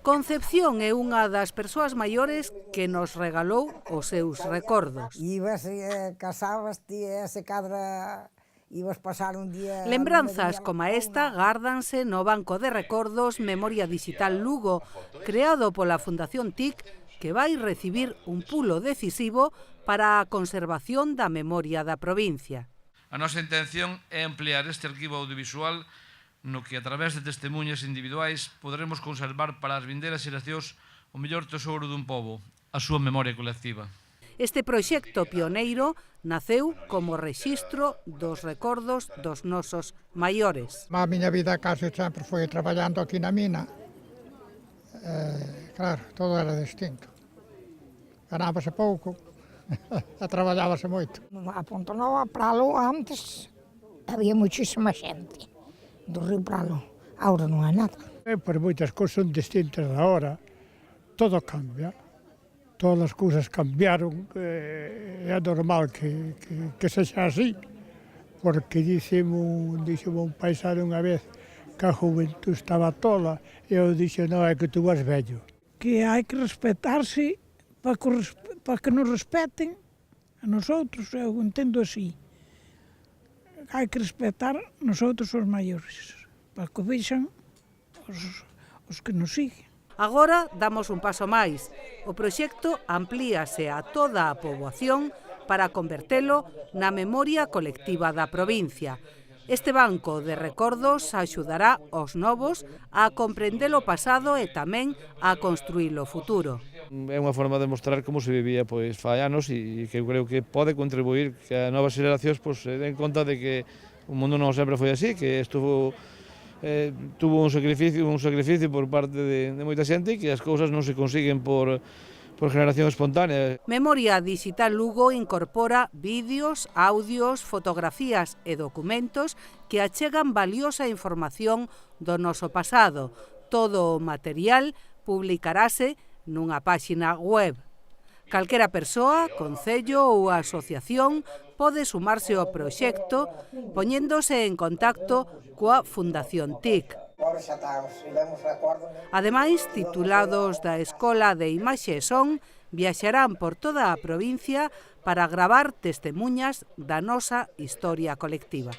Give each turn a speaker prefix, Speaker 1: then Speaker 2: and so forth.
Speaker 1: Concepción é unha das persoas maiores que nos regalou os seus recordos.
Speaker 2: Ibas, casabas, ese cadra, ibas pasar un día...
Speaker 1: Lembranzas como esta gárdanse no Banco de Recordos Memoria Digital Lugo, creado pola Fundación TIC, que vai recibir un pulo decisivo para a conservación da memoria da provincia.
Speaker 3: A nosa intención é ampliar este arquivo audiovisual no que, a través de testemunhas individuais, poderemos conservar para as vindeiras xeracións o mellor tesouro dun pobo, a súa memoria colectiva.
Speaker 1: Este proxecto pioneiro naceu como rexistro dos recordos dos nosos maiores.
Speaker 4: A miña vida case sempre foi traballando aquí na mina. Claro, todo era distinto. Ganábase pouco, e traballábase moito.
Speaker 2: A Ponte Nova, Pralo, antes había muchísima xente do Río Pralo. Agora non hai nada.
Speaker 4: Por moitas cousas son distintas agora. Todo cambia. Todas as cousas cambiaron. É normal que sexa así. Porque dixeme un paisano unha vez que a juventud estaba tola. E eu dixe, non, é que tú vas vello.
Speaker 5: Que hai que respetarse para que nos respeten a nosotros, eu entendo así. Hai que respetar nosotros os maiores, para que vexan os que nos siguen.
Speaker 1: Agora damos un paso máis. O proxecto amplíase a toda a poboación para convertelo na memoria colectiva da provincia. Este banco de recordos axudará aos novos a comprender o pasado e tamén a construir o futuro.
Speaker 3: É unha forma de mostrar como se vivía fai anos e que eu creo que pode contribuir que as novas xeracións se den conta de que o mundo non sempre foi así, que tuvo un sacrificio por parte de moita xente e que as cousas non se consiguen por generación espontánea.
Speaker 1: Memoria Digital Lugo incorpora vídeos, audios, fotografías e documentos que achegan valiosa información do noso pasado. Todo o material publicarase nunha páxina web. Calquera persoa, concello ou asociación pode sumarse ao proxecto poñéndose en contacto coa Fundación TIC. Ademais, titulados da Escola de Imaxe e Son viaxarán por toda a provincia para gravar testemuñas da nosa historia colectiva.